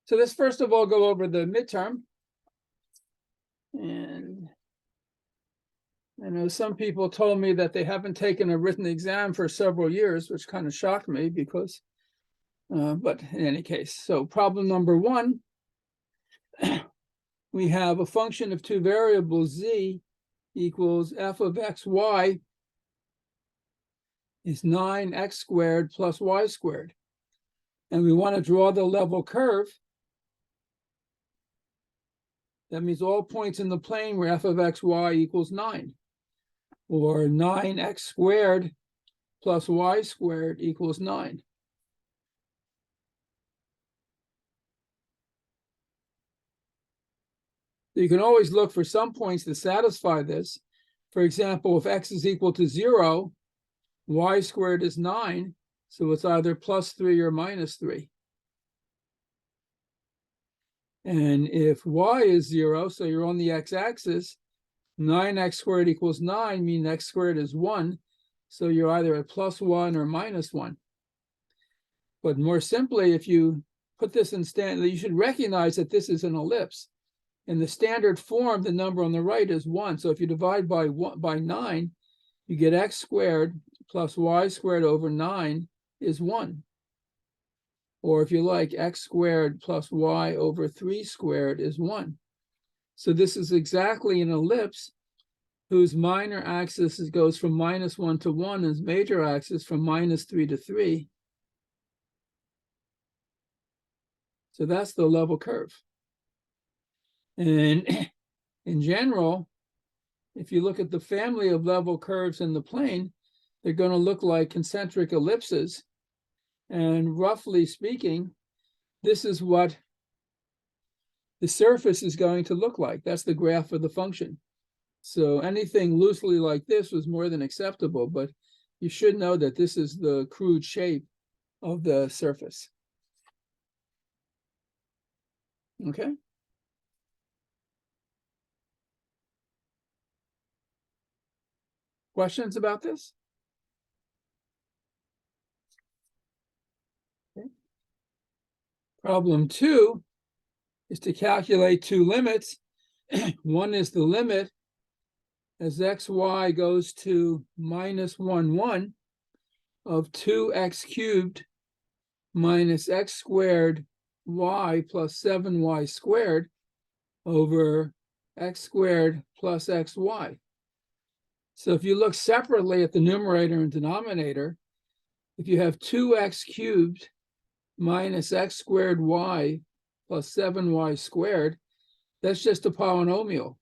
So let's first of all go over the midterm. And I know some people told me that they haven't taken a written exam for several years, which kind of shocked me because, but in any case, so problem number one, we have a function of two variables, z equals f of xy is 9x squared plus y squared. And we want to draw the level curve. That means all points in the plane where f of xy equals 9, or 9x squared plus y squared equals 9. You can always look for some points to satisfy this. For example, if x is equal to 0, y squared is 9, so it's either plus 3 or minus 3. And if y is 0, so you're on the x-axis, 9x squared equals 9, meaning x squared is 1, so you're either at plus 1 or minus 1. But more simply, if you put this in standard, you should recognize that this is an ellipse. In the standard form, the number on the right is 1. So if you divide by 9, you get x squared plus y squared over 9 is 1. Or if you like, x squared plus y over 3 squared is 1. So this is exactly an ellipse whose minor axis goes from minus 1 to 1, and its major axis from minus 3 to 3. So that's the level curve. And in general, if you look at the family of level curves in the plane, they're going to look like concentric ellipses. And roughly speaking, this is what the surface is going to look like. That's the graph of the function. So anything loosely like this was more than acceptable, but you should know that this is the crude shape of the surface. Okay? Questions about this? Okay. Problem 2 is to calculate two limits. One is the limit as xy goes to minus 1, 1 of 2x cubed minus x squared y plus 7y squared over x squared plus xy. So if you look separately at the numerator and denominator, if you have 2x cubed minus x squared y plus 7y squared, that's just a polynomial.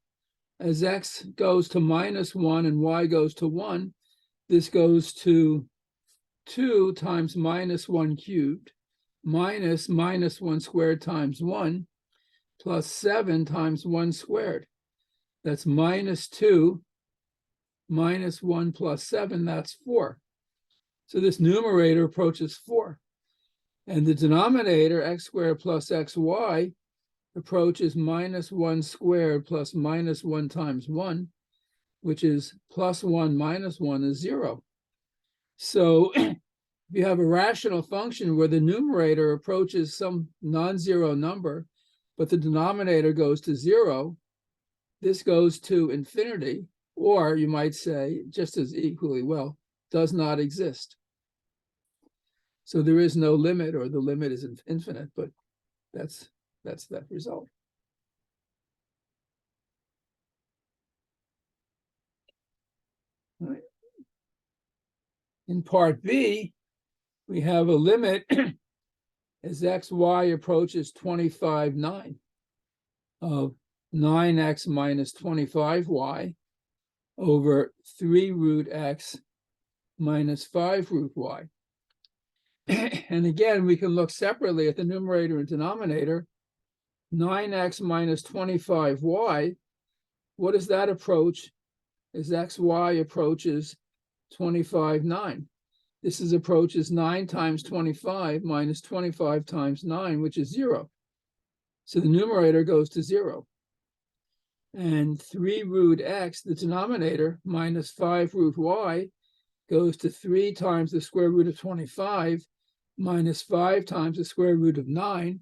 As x goes to minus 1 and y goes to 1, this goes to 2 times minus 1 cubed minus minus 1 squared times 1 plus 7 times 1 squared. That's minus 2 minus 1 plus 7, that's 4. So this numerator approaches 4. And the denominator, x squared plus xy, approaches minus 1 squared plus minus 1 times 1, which is plus 1 minus 1 is 0. So if you have a rational function where the numerator approaches some non-zero number, but the denominator goes to 0, this goes to infinity, or you might say, just as equally well, does not exist. So there is no limit, or the limit is infinite, but that's that result. All right. In part B, we have a limit as xy approaches 25, 9 of 9x minus 25y over 3 root x minus 5 root y. And again, we can look separately at the numerator and denominator. 9x minus 25y, what does that approach as xy approaches 25, 9? This is approaches 9 times 25 minus 25 times 9, which is 0. So the numerator goes to 0. And 3 root x, the denominator, minus 5 root y, goes to 3 times the square root of 25 minus 5 times the square root of 9,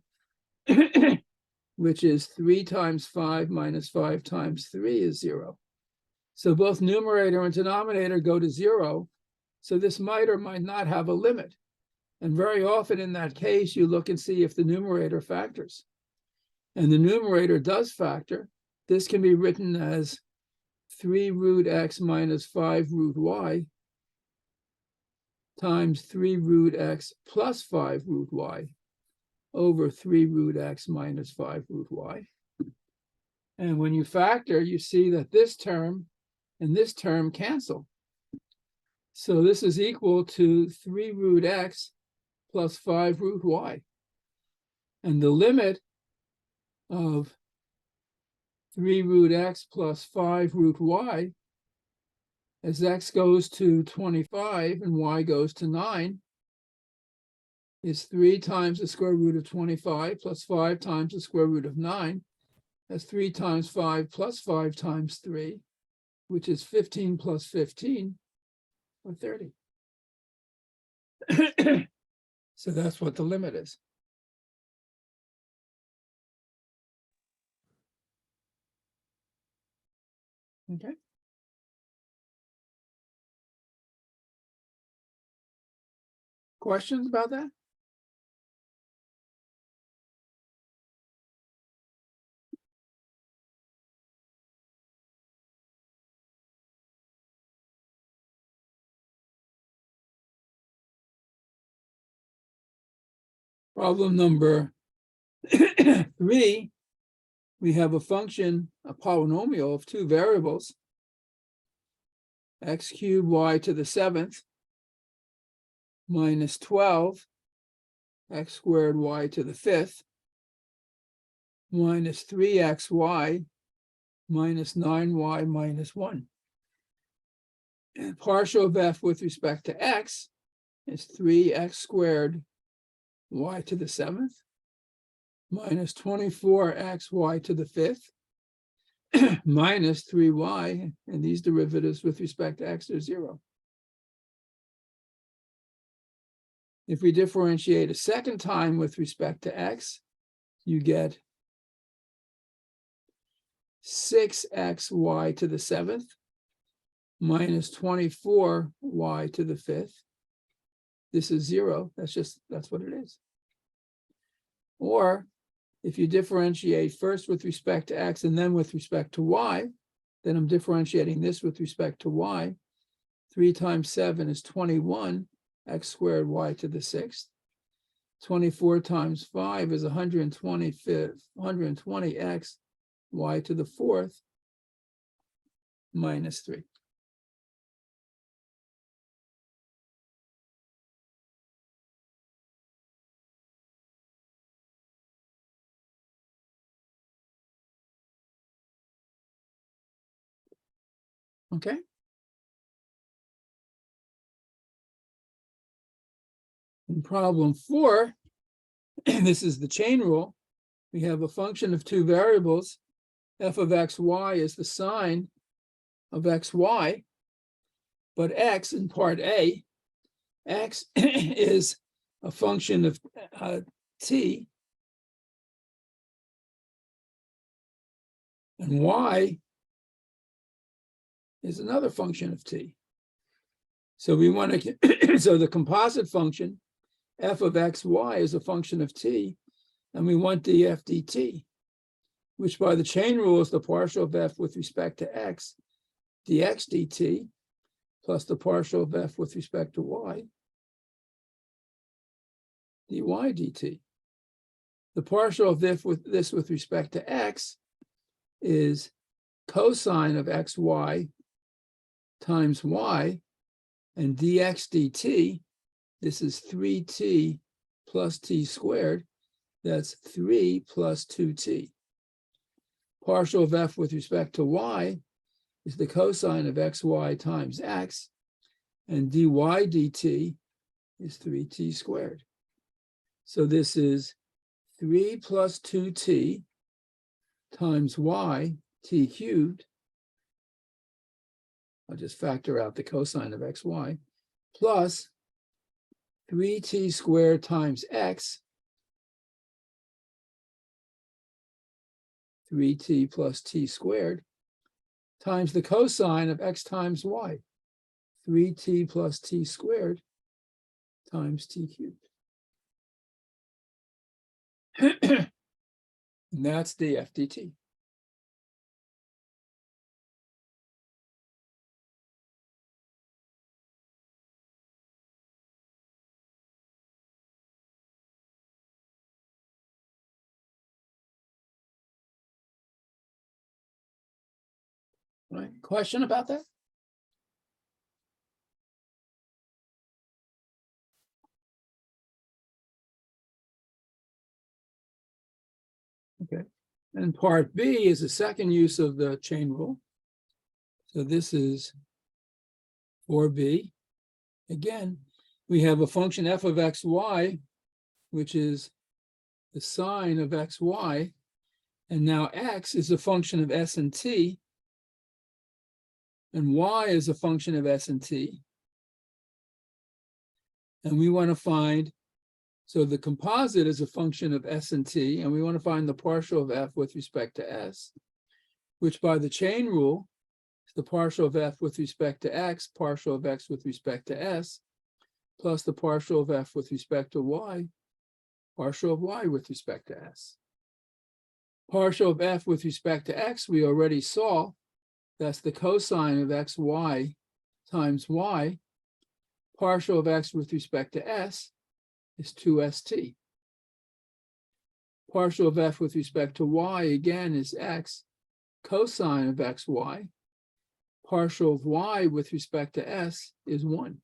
which is 3 times 5 minus 5 times 3 is 0. So both numerator and denominator go to 0. So this might or might not have a limit. And very often in that case, you look and see if the numerator factors. And the numerator does factor. This can be written as 3 root x minus 5 root y times 3 root x plus 5 root y over 3 root x minus 5 root y. And when you factor, you see that this term and this term cancel. So this is equal to 3 root x plus 5 root y. And the limit of 3 root x plus 5 root y, as x goes to 25 and y goes to 9, is 3 times the square root of 25 plus 5 times the square root of 9. That's 3 times 5 plus 5 times 3, which is 15 plus 15, or 30. So that's what the limit is. Okay. Questions about that? Problem number 3, we have a function, a polynomial of 2 variables, x cubed y to the 7th minus 12 x squared y to the 5th minus 3xy minus 9y minus 1. And partial of f with respect to x is 3x squared y to the 7th minus 24xy to the 5th minus 3y, and these derivatives with respect to x are 0. If we differentiate a second time with respect to x, you get 6xy to the 7th minus 24y to the 5th. This is 0. That's what it is. Or if you differentiate first with respect to x and then with respect to y, then I'm differentiating this with respect to y. 3 times 7 is 21 x squared y to the 6th. 24 times 5 is 120 x y to the 4th minus 3. Okay. In problem 4, this is the chain rule. We have a function of 2 variables. F of xy is the sine of xy, but x in part A, x is a function of t, and y is another function of t. So we want to, so the composite function, f of xy is a function of t, and we want df dt, which by the chain rule is the partial of f with respect to x, dx dt, plus the partial of f with respect to y, dy dt. The partial of this with respect to x is cosine of xy times y, and dx dt, this is 3t plus t squared, that's 3 plus 2t. Partial of f with respect to y is the cosine of xy times x, and dy dt is 3t squared. So this is 3 plus 2t times y, t cubed. I'll just factor out the cosine of xy, plus 3t squared times x, 3t plus t squared, times the cosine of x times y, 3t plus t squared times t cubed. And that's df dt. Right. Question about that? Okay. And part B is the second use of the chain rule. So this is 4b. Again, we have a function f of xy, which is the sine of xy. And now x is a function of s and t. And y is a function of s and t. And we want to find, so the composite is a function of s and t, and we want to find the partial of f with respect to s, which by the chain rule is the partial of f with respect to x, partial of x with respect to s, plus the partial of f with respect to y, partial of y with respect to s. Partial of f with respect to x, we already saw, that's the cosine of xy times y. Partial of x with respect to s is 2st. Partial of f with respect to y, again, is x, cosine of xy. Partial of y with respect to s is 1.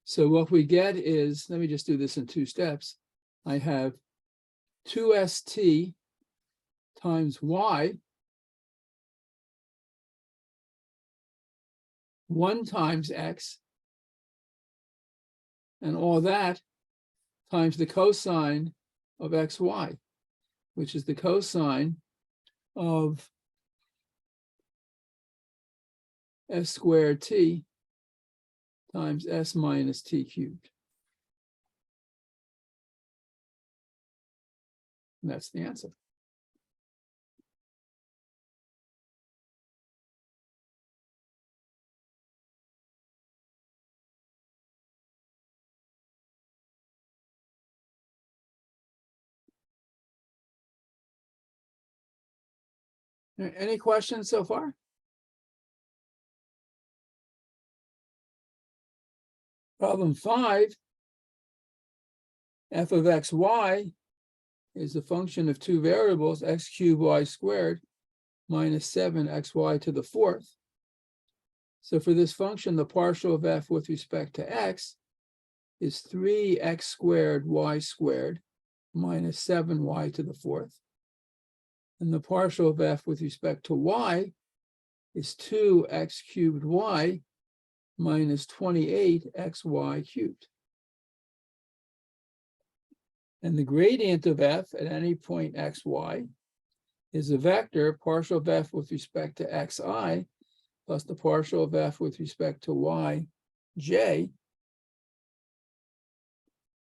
So what we get is, let me just do this in 2 steps. I have 2st times y, 1 times x, and all that times the cosine of xy, which is the cosine of s squared t times s minus t cubed. And that's the answer. Any questions so far? Problem 5, f of xy is a function of 2 variables, x cubed y squared minus 7xy to the 4th. So for this function, the partial of f with respect to x is 3x squared y squared minus 7y to the 4th. And the partial of f with respect to y is 2x cubed y minus 28xy cubed. And the gradient of f at any point xy is a vector partial of f with respect to xi plus the partial of f with respect to y j.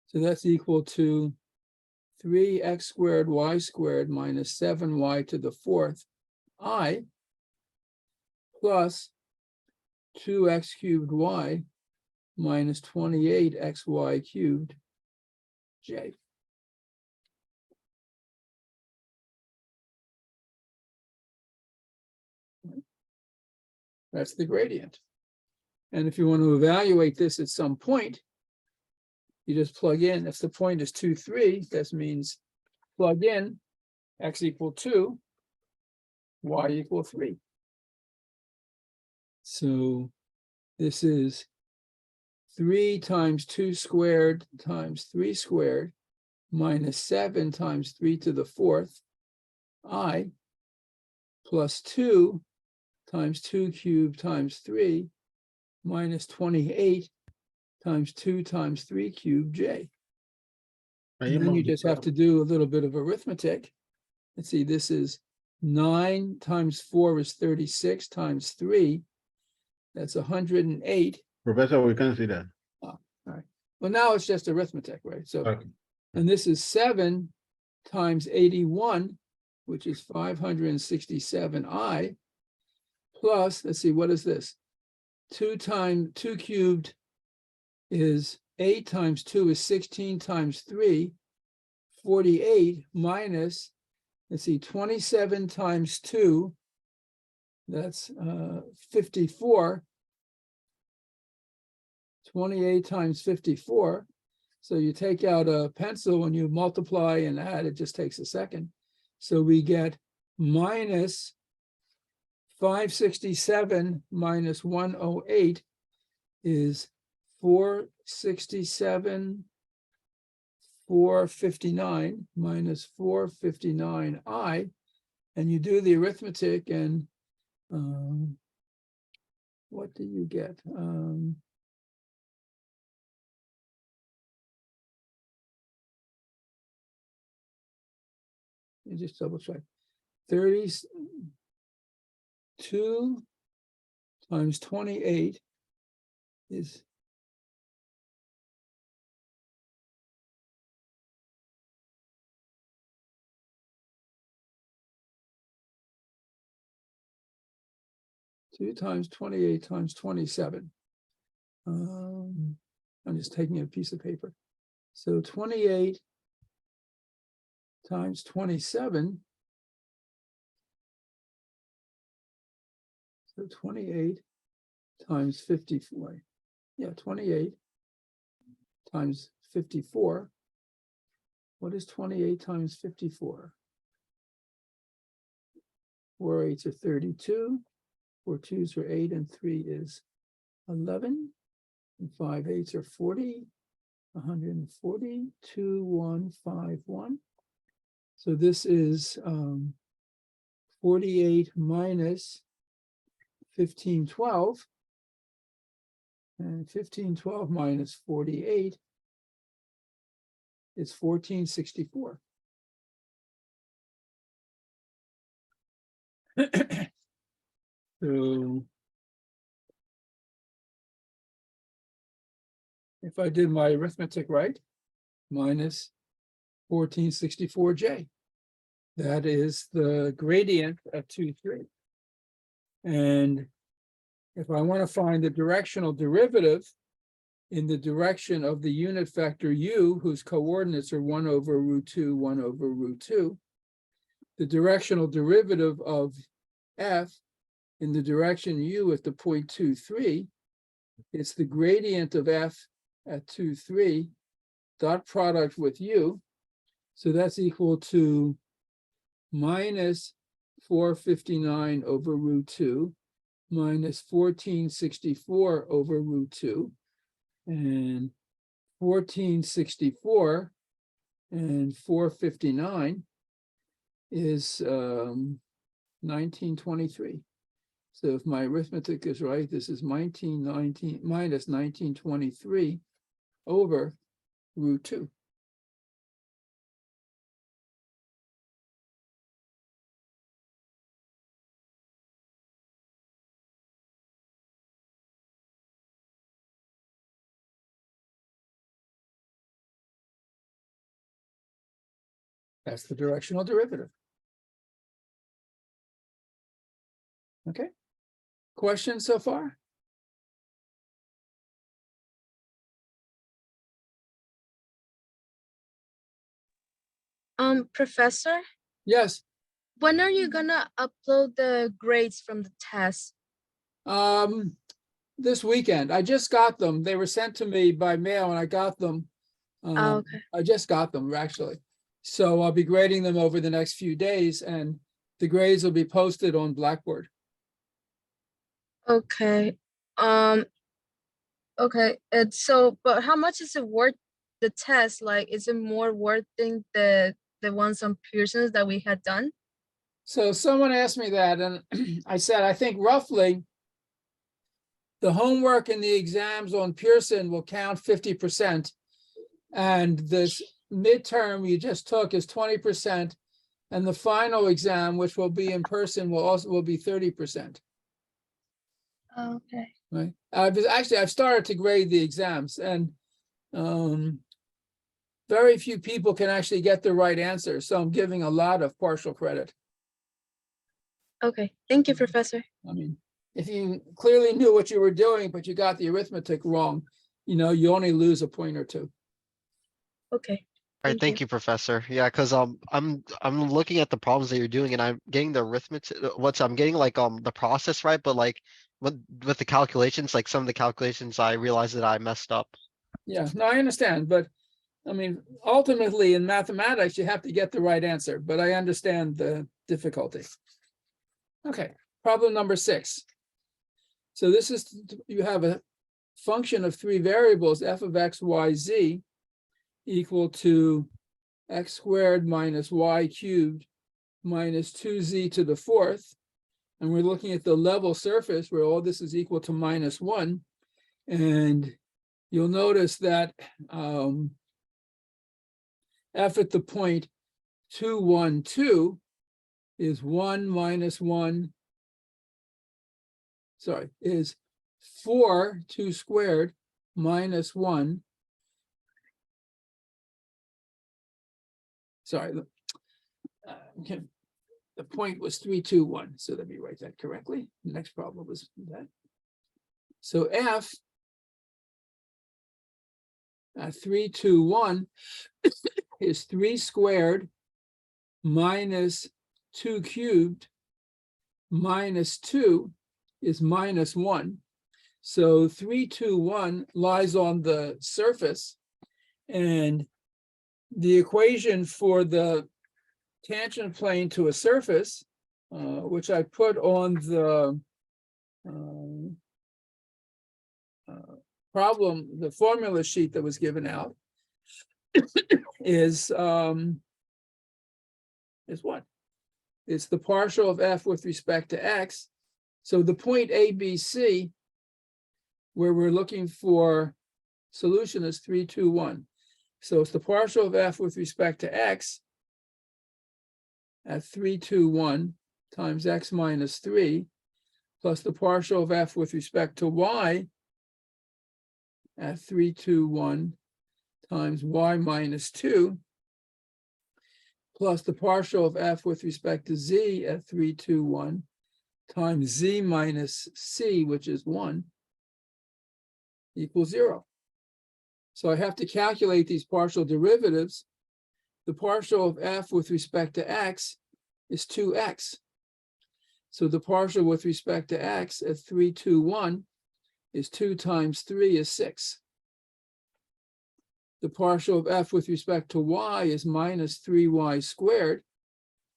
So that's equal to 3x squared y squared minus 7y to the 4th I plus 2x cubed y minus 28xy cubed j. That's the gradient. And if you want to evaluate this at some point, you just plug in, if the point is 2, 3, that means plug in x equal 2, y equal 3. So this is 3 times 2 squared times 3 squared minus 7 times 3 to the 4th I plus 2 times 2 cubed times 3 minus 28 times 2 times 3 cubed j. And then you just have to do a little bit of arithmetic. Let's see, this is 9 times 4 is 36 times 3. That's 108. Professor, we can't see that. Oh, all right. Well, now it's just arithmetic, right? So, Okay. and this is 7 times 81. which is 567I, plus, let's see, what is this? 2 cubed is 8 times 2 is 16 times 3, 48 minus, let's see, 27 times 2, that's 54. 28 times 54. So you take out a pencil and you multiply and add, it just takes a second. So we get minus 567 minus 108 is 467, 459 minus 459I, and you do the arithmetic and what do you get? Let me just double check. 32 times 28 is 2 times 28 times 27. I'm just taking a piece of paper. So 28 times 27. So 28 times 54. Yeah, 28 times 54. What is 28 times 54? 4 8s are 32. 4 2s are 8, and 3 is 11. And 5 8s are 40. 140, 2151. So this is 48 minus 1512. And 1512 minus 48 is 1464. So if I did my arithmetic right, minus 1464J. That is the gradient of 2, 3. And if I want to find the directional derivative in the direction of the unit vector u, whose coordinates are 1 over root 2, 1 over root 2, the directional derivative of f in the direction u at the point 2, 3, it's the gradient of f at 2, 3, dot product with u. So that's equal to minus 459 over root 2 minus 1464 over root 2, and 1464 and 459 is 1923. So if my arithmetic is right, this is 1919 minus 1923 over root 2. That's the directional derivative. Okay. Questions so far? Professor, Yes. when are you gonna upload the grades from the test? This weekend. I just got them. They were sent to me by mail and I got them. Okay. I just got them actually. So I'll be grading them over the next few days and the grades will be posted on Blackboard. Okay. Okay. It's so, but how much is it worth the test? Like, is it more worth than the ones on Pearson's that we had done? So someone asked me that and I said, I think roughly the homework and the exams on Pearson will count 50%. And this midterm you just took is 20%. And the final exam, which will be in person, will be 30%. Okay. Right. I've started to grade the exams, and very few people can actually get the right answer. So I'm giving a lot of partial credit. Okay, thank you, Professor. I mean, if you clearly knew what you were doing, but you got the arithmetic wrong, you only lose a point or two. Okay, All right, thank you, Professor. Yeah, because I'm looking at the problems that you're doing, and I'm getting the arithmetic. I'm getting like the process right, but like with the calculations, like some of the calculations, I realized that I messed up. Yeah, no, I understand, but I mean, ultimately in mathematics, you have to get the right answer, but I understand the difficulty. Okay, problem number 6. So this is, you have a function of 3 variables, f of x, y, z, equal to x squared minus y cubed minus 2z to the 4th. And we're looking at the level surface where all this is equal to -1. And you'll notice that f at the point 2, 1, 2 is 1 minus 1, sorry, is 4, 2 squared minus 1. Sorry, okay. The point was 3, 2, 1. So let me write that correctly. The next problem was that. So f at 3, 2, 1 is 3 squared minus 2 cubed minus 2 is minus 1. So 3, 2, 1 lies on the surface, and the equation for the tangent plane to a surface, which I put on the problem, the formula sheet that was given out, is what? It's the partial of f with respect to x. So the point ABC, where we're looking for solution, is 3, 2, 1. So it's the partial of f with respect to x at 3, 2, 1 times x minus 3, plus the partial of f with respect to y at 3, 2, 1 times y minus 2, plus the partial of f with respect to z at 3, 2, 1 times z minus c, which is 1, equals 0. So I have to calculate these partial derivatives. The partial of f with respect to x is 2x. So the partial with respect to x at 3, 2, 1 is 2 times 3 is 6. The partial of f with respect to y is minus 3y squared.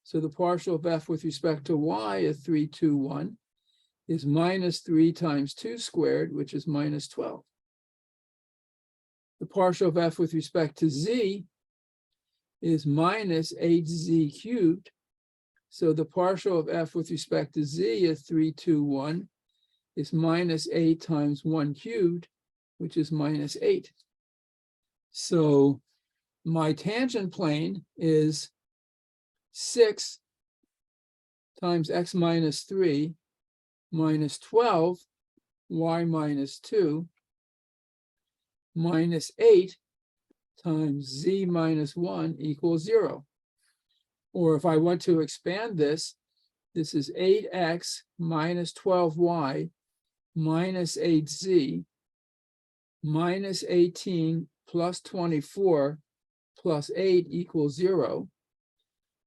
So the partial of f with respect to y at 3, 2, 1 is minus 3 times 2 squared, which is minus 12. The partial of f with respect to z is minus 8z cubed. So the partial of f with respect to z at 3, 2, 1 is minus 8 times 1 cubed, which is minus 8. So my tangent plane is 6 times x minus 3 minus 12 y minus 2 minus 8 times z minus 1 equals 0. Or if I want to expand this, this is 8x minus 12y minus 8z minus 18 plus 24 plus 8 equals 0.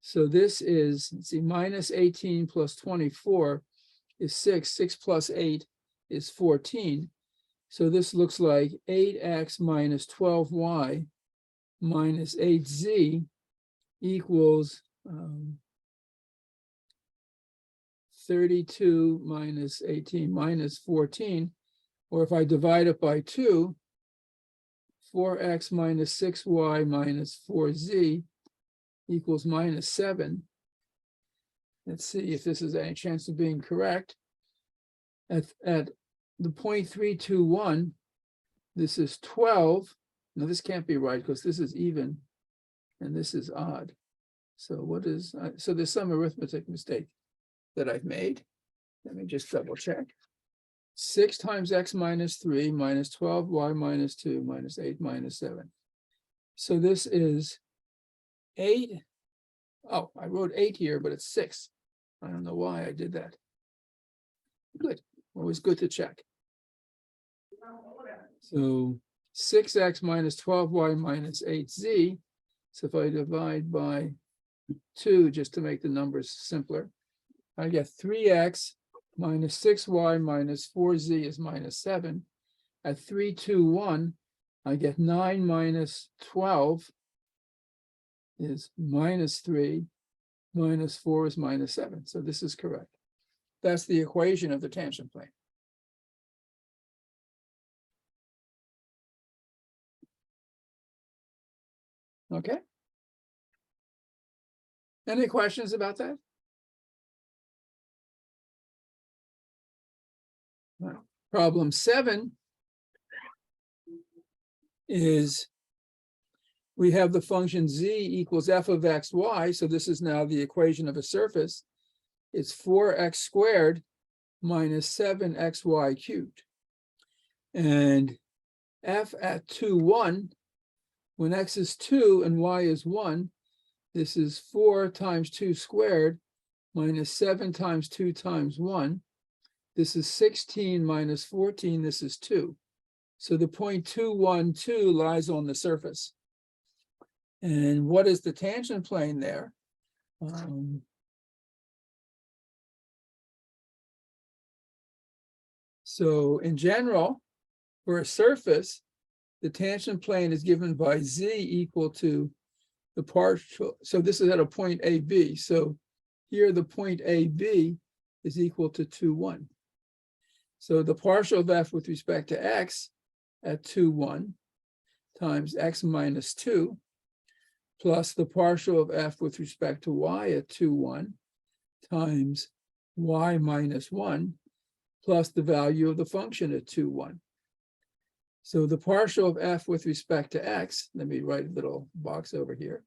So this is, let's see, minus 18 plus 24 is 6. 6 plus 8 is 14. So this looks like 8x minus 12y minus 8z equals 32 minus 18 minus 14. Or if I divide it by 2, 4x minus 6y minus 4z equals minus 7. Let's see if this is any chance of being correct. At the point 3, 2, 1, this is 12. Now this can't be right because this is even and this is odd. So what is, so there's some arithmetic mistake that I've made. Let me just double check. 6 times x minus 3 minus 12y minus 2 minus 8 minus 7. So this is 8. Oh, I wrote 8 here, but it's 6. I don't know why I did that. Good, always good to check. So 6x minus 12y minus 8z. So if I divide by 2, just to make the numbers simpler, I get 3x minus 6y minus 4z is minus 7. At 3, 2, 1, I get 9 minus 12 is minus 3, minus 4 is minus 7. So this is correct. That's the equation of the tangent plane. Okay. Any questions about that? Well, problem 7 is we have the function z equals f of x, y. So this is now the equation of a surface. It's 4x squared minus 7xy cubed. And f at 2, 1, when x is 2 and y is 1, this is 4 times 2 squared minus 7 times 2 times 1. This is 16 minus 14, this is 2. So the point 2, 1, 2 lies on the surface. And what is the tangent plane there? So in general, for a surface, the tangent plane is given by z equal to the partial. So this is at a point AB. So here the point AB is equal to 2, 1. So the partial of f with respect to x at 2, 1 times x minus 2 plus the partial of f with respect to y at 2, 1 times y minus 1 plus the value of the function at 2, 1. So the partial of f with respect to x, let me write a little box over here.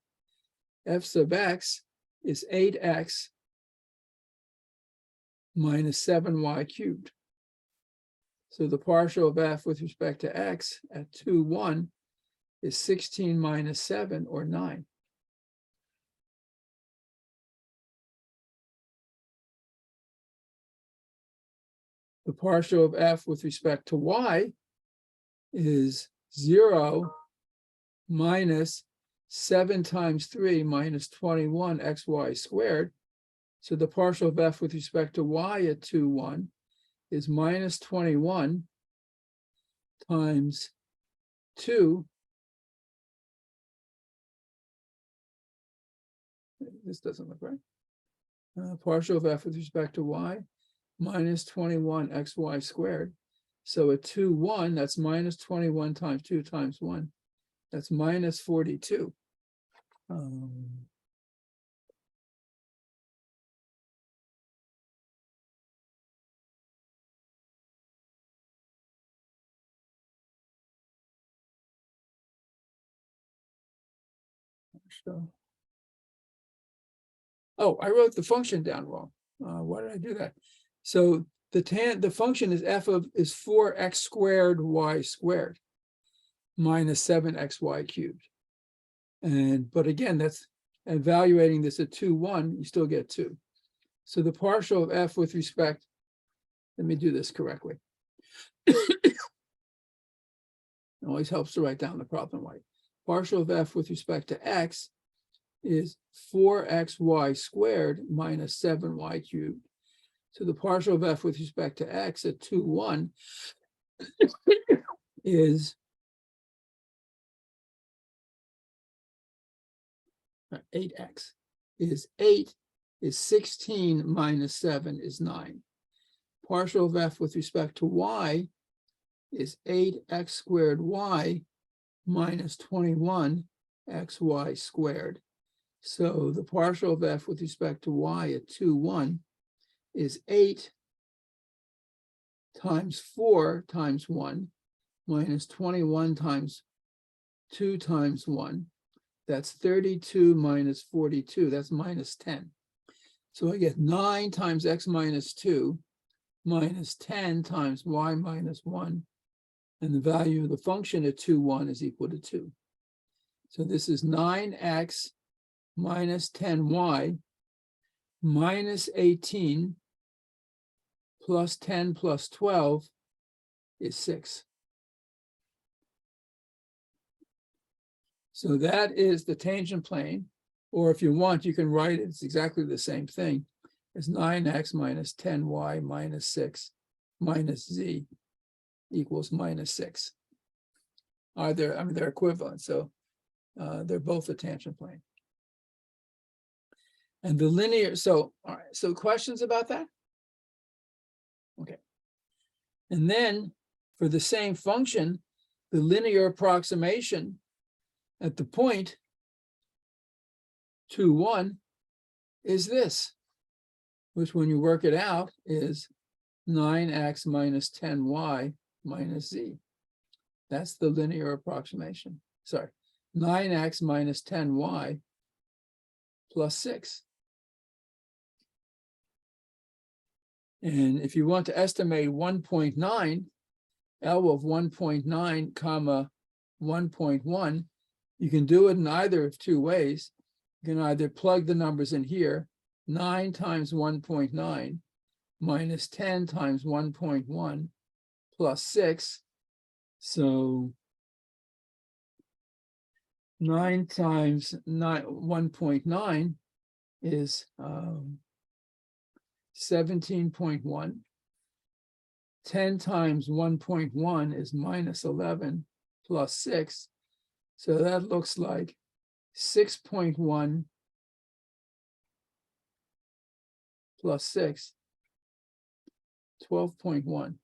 F sub x is 8x minus 7y cubed. So the partial of f with respect to x at 2, 1 is 16 minus 7, or 9. The partial of f with respect to y is 0 minus 7 times 3 minus 21 xy squared. So the partial of f with respect to y at 2, 1 is minus 21 times 2. This doesn't look right. Partial of f with respect to y minus 21 xy squared. So at 2, 1, that's minus 21 times 2 times 1. That's minus 42. So, oh, I wrote the function down wrong. Why did I do that? So the function is f of is 4x squared y squared minus 7xy cubed. But again, that's evaluating this at 2, 1, you still get 2. So the partial of f with respect, let me do this correctly. It always helps to write down the problem right. Partial of f with respect to x is 4xy squared minus 7y cubed. So the partial of f with respect to x at 2, 1 is 8x. Is 8 is 16 minus 7 is 9. Partial of f with respect to y is 8x squared y minus 21 xy squared. So the partial of f with respect to y at 2, 1 is 8 times 4 times 1 minus 21 times 2 times 1. That's 32 minus 42, that's minus 10. So I get 9 times x minus 2 minus 10 times y minus 1. And the value of the function at 2, 1 is equal to 2. So this is 9x minus 10y minus 18 plus 10 plus 12 is 6. So that is the tangent plane, or if you want, you can write it, it's exactly the same thing as 9x minus 10y minus 6 minus z equals minus 6. They're equivalent, so they're both a tangent plane. And the linear, all right, so questions about that? Okay. And then for the same function, the linear approximation at the point 2, 1 is this, which when you work it out is 9x minus 10y minus z. That's the linear approximation. Sorry, 9x minus 10y plus 6. And if you want to estimate 1.9, L of 1.9 comma 1.1, you can do it in either of two ways. You can either plug the numbers in here, 9 times 1.9 minus 10 times 1.1 plus 6. So 9 times 1.9 is 17.1. 10 times 1.1 is minus 11 plus 6. So that looks like 6.1 plus 6, 12.1.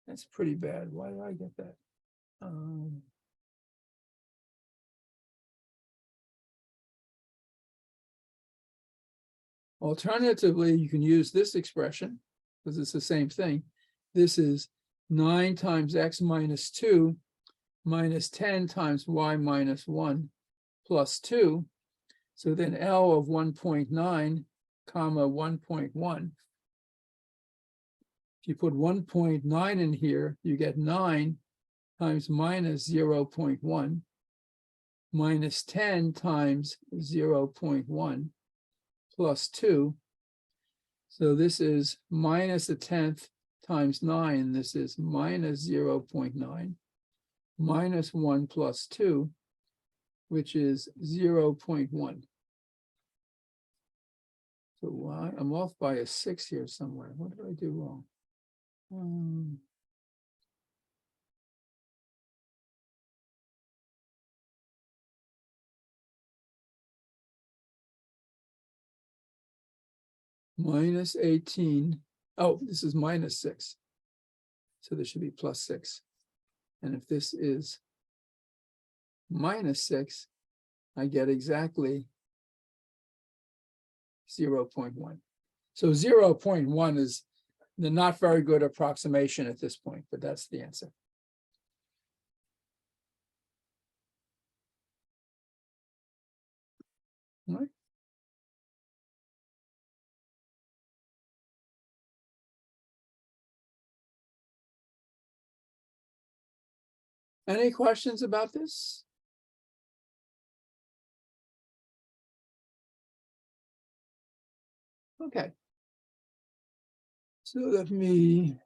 That's pretty bad. Why did I get that? Alternatively, you can use this expression because it's the same thing. This is 9 times x minus 2 minus 10 times y minus 1 plus 2. So then L of 1.9 comma 1.1. If you put 1.9 in here, you get 9 times minus 0.1 minus 10 times 0.1 plus 2. So this is minus a tenth times 9. This is minus 0.9 minus 1 plus 2, which is 0.1. So why? I'm off by a 6 here somewhere. What did I do wrong? Minus 18. Oh, this is minus 6. So this should be plus 6. And if this is minus 6, I get exactly 0.1. So 0.1 is the not very good approximation at this point, but that's the answer. All right. Any questions about this? Okay. So let me